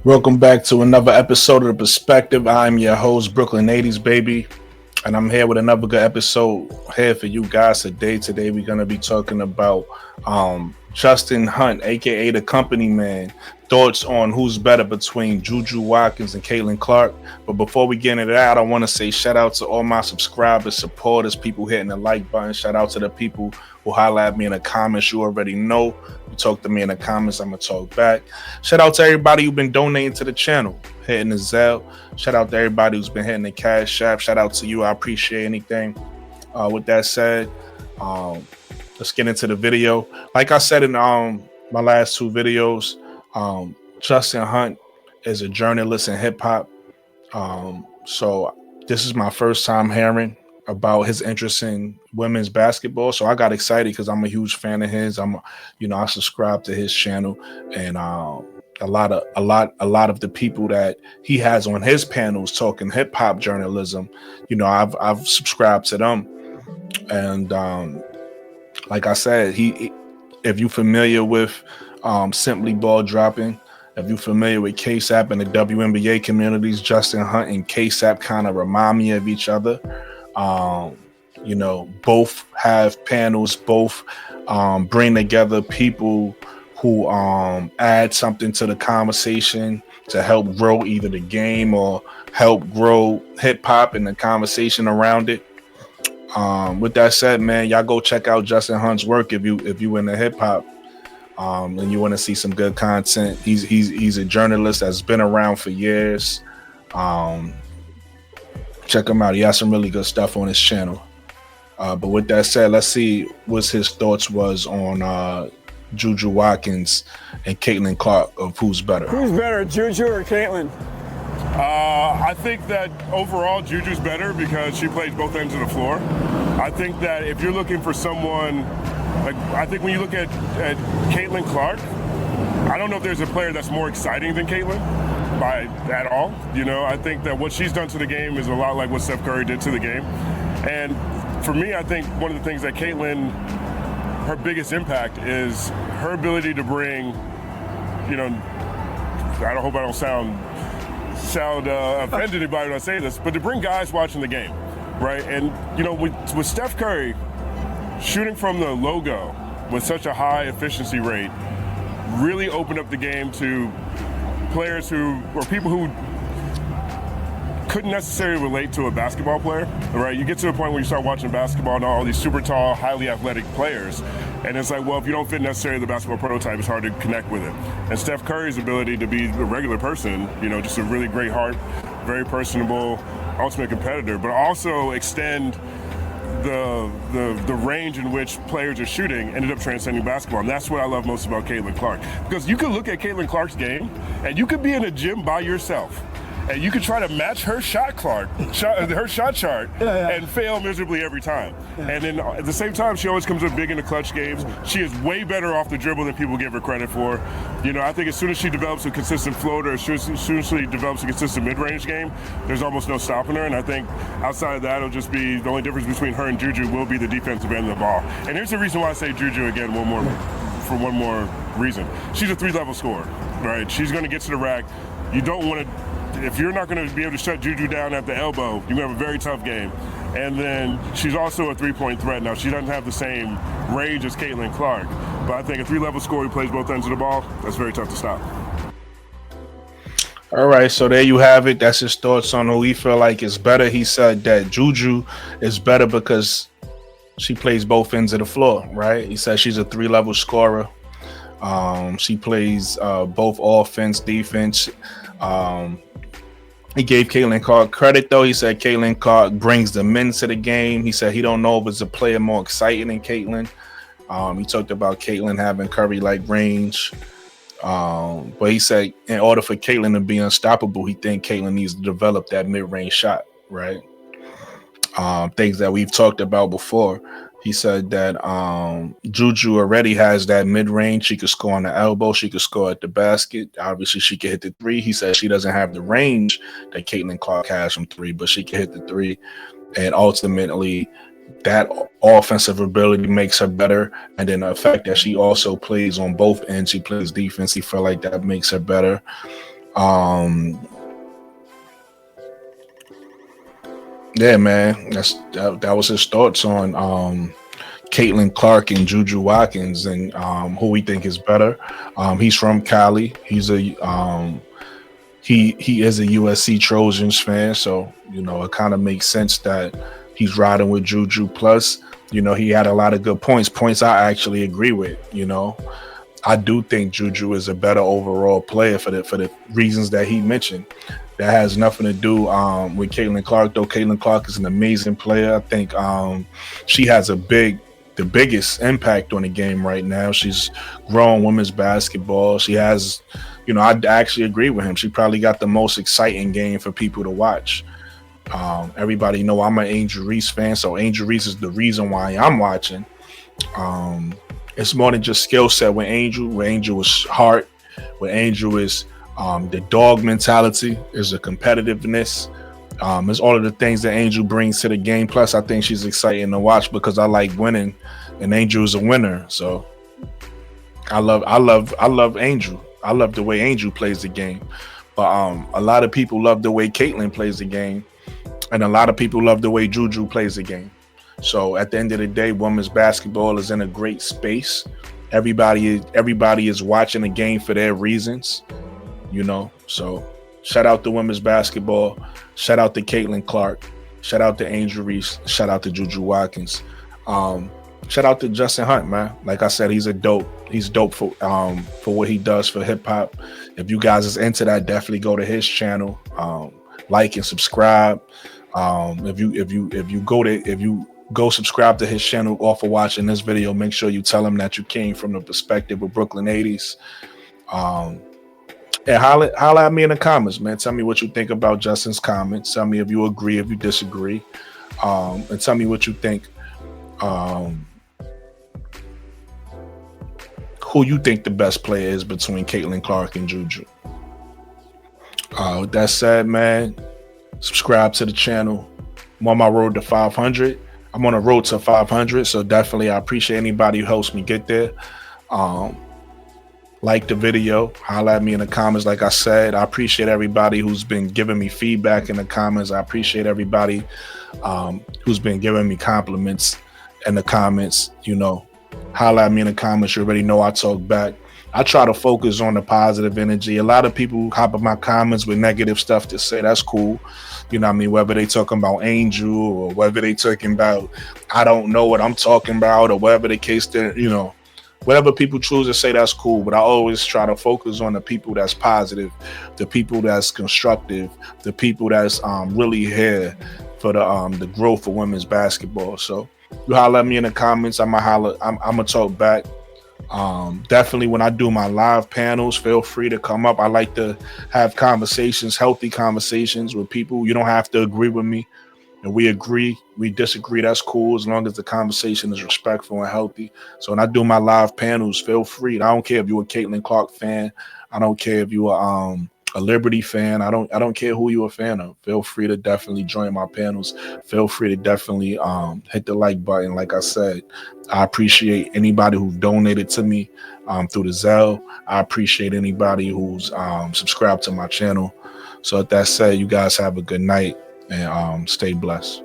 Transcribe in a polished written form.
Welcome back to another episode of The Perspective. I'm your host, Brooklyn 80s, baby. And I'm here with another good episode here for you guys today. Today, we're going to be talking about Justin Hunte, a.k.a. the company man. Thoughts on who's better between Juju Watkins and Caitlin Clark. But before we get into that, I want to say shout out to all my subscribers, supporters, people hitting the like button. Shout out to the people who holler at me in the comments. You already know. You talk to me in the comments, I'm going to talk back. Shout out to everybody who's been donating to the channel, hitting the Zelle. Shout out to everybody who's been hitting the Cash App. Shout out to you. I appreciate anything. With that said, let's get into the video. Like I said in my last two videos, Justin Hunte is a journalist in hip hop. So this is my first time hearing about his interest in women's basketball. So I got excited because I'm a huge fan of his. I subscribe to his channel, and a lot of the people that he has on his panels talking hip hop journalism, I've subscribed to them. And like I said, if you're familiar with Simply Ball Dropping, if you're familiar with KSAP and the WNBA communities, Justin Hunte and KSAP kind of remind me of each other. Both have panels, both bring together people who add something to the conversation to help grow either the game or help grow hip hop and the conversation around it. With that said, man, y'all go check out Justin Hunte's work if you into hip hop. And you want to see some good content. He's a journalist that's been around for years. Check him out. He has some really good stuff on his channel. But with that said, let's see what his thoughts was on Juju Watkins and Caitlin Clark of who's better. Who's better, Juju or Caitlin? I think that overall Juju's better because she plays both ends of the floor. I think that if you're looking for someone, I think when you look at Caitlin Clark, I don't know if there's a player that's more exciting than Caitlin at all. I think that what she's done to the game is a lot like what Steph Curry did to the game. And for me, I think one of the things that Caitlin, her biggest impact is her ability to bring, I hope I don't sound offend anybody when I say this, but to bring guys watching the game, right? And with Steph Curry shooting from the logo with such a high efficiency rate, really opened up the game to players or people who couldn't necessarily relate to a basketball player, right? You get to the point where you start watching basketball and all these super tall, highly athletic players, and it's like, well, if you don't fit necessarily the basketball prototype, it's hard to connect with it. And Steph Curry's ability to be a regular person, just a really great heart, very personable, ultimate competitor, but also extend the range in which players are shooting ended up transcending basketball. And that's what I love most about Caitlin Clark. Because you could look at Caitlin Clark's game, and you could be in a gym by yourself, and you could try to match her shot chart, and fail miserably every time. And then at the same time, she always comes up big in the clutch games. She is way better off the dribble than people give her credit for. I think as soon as she develops a consistent floater, as soon as she develops a consistent mid-range game, there's almost no stopping her. And I think outside of that, it'll just be the only difference between her and Juju will be the defensive end of the ball. And here's the reason why I say Juju again for one more reason. She's a three-level scorer, right? She's going to get to the rack. You don't want to. If you're not going to be able to shut Juju down at the elbow, you're going to have a very tough game. And then she's also a three-point threat. Now, she doesn't have the same range as Caitlin Clark, but I think a three-level scorer who plays both ends of the ball, that's very tough to stop. All right, so there you have it. That's his thoughts on who he feel like is better. He said that Juju is better because she plays both ends of the floor, right? He said she's a three-level scorer. She plays both offense, defense. He gave Caitlin Clark credit, though. He said Caitlin Clark brings the men to the game. He said he don't know if it's a player more exciting than Caitlin. He talked about Caitlin having Curry-like range. But he said in order for Caitlin to be unstoppable, he think Caitlin needs to develop that mid-range shot, right? Things that we've talked about before. He said that Juju already has that mid-range. She could score on the elbow. She could score at the basket. Obviously, she could hit the three. He said she doesn't have the range that Caitlin Clark has from three, but she can hit the three. And ultimately, that offensive ability makes her better. And then the fact that she also plays on both ends, she plays defense, he felt like that makes her better. Um, yeah, man, that was his thoughts on Caitlin Clark and Juju Watkins and who we think is better. He's from Cali. He is a USC Trojans fan, so it kind of makes sense that he's riding with Juju. Plus, he had a lot of good points I actually agree with. I do think Juju is a better overall player for the reasons that he mentioned. That has nothing to do with Caitlin Clark, though. Caitlin Clark is an amazing player. I think she has the biggest impact on the game right now. She's growing women's basketball. She has, I actually agree with him. She probably got the most exciting game for people to watch. Everybody know I'm an Angel Reese fan, so Angel Reese is the reason why I'm watching. It's more than just skill set with Angel. With Angel is heart. With Angel is the dog mentality, is the competitiveness. It's all of the things that Angel brings to the game. Plus, I think she's exciting to watch because I like winning, and Angel is a winner. So I love Angel. I love the way Angel plays the game. But a lot of people love the way Caitlin plays the game, and a lot of people love the way Juju plays the game. So at the end of the day, women's basketball is in a great space. Everybody is watching the game for their reasons, So shout out to women's basketball. Shout out to Caitlin Clark. Shout out to Angel Reese. Shout out to Juju Watkins. Shout out to Justin Hunte, man. Like I said, he's dope for what he does for hip hop. If you guys is into that, definitely go to his channel. Like and subscribe. If you go subscribe to his channel off of watching this video, make sure you tell him that you came from the perspective of Brooklyn 80s. And holla at me in the comments, man. Tell me what you think about Justin's comments. Tell me if you agree, if you disagree. And tell me what you think. Who you think the best player is between Caitlin Clark and Juju. With that said, man, subscribe to the channel. I'm on my road to 500. I'm on a road to 500, so definitely I appreciate anybody who helps me get there. Like the video, holla at me in the comments. Like I said, I appreciate everybody who's been giving me feedback in the comments. I appreciate everybody who's been giving me compliments in the comments. Holla at me in the comments. You already know I talk back. I try to focus on the positive energy. A lot of people hop in my comments with negative stuff to say. That's cool. Whether they talking about Angel or whether they talking about I don't know what I'm talking about or whatever the case there, whatever people choose to say, that's cool. But I always try to focus on the people that's positive, the people that's constructive, the people that's really here for the growth of women's basketball. So you holler at me in the comments. I'm gonna talk back. Definitely when I do my live panels, feel free to come up. I like to have conversations, healthy conversations with people. You don't have to agree with me. And we agree, we disagree, that's cool as long as the conversation is respectful and healthy. So when I do my live panels, feel free. I don't care if you're a Caitlin Clark fan. I don't care if you're a Liberty fan. I don't care who you're a fan of. Feel free to definitely join my panels. Feel free to definitely hit the like button. Like I said, I appreciate anybody who donated to me through the Zelle. I appreciate anybody who's subscribed to my channel. So with that said, you guys have a good night and stay blessed.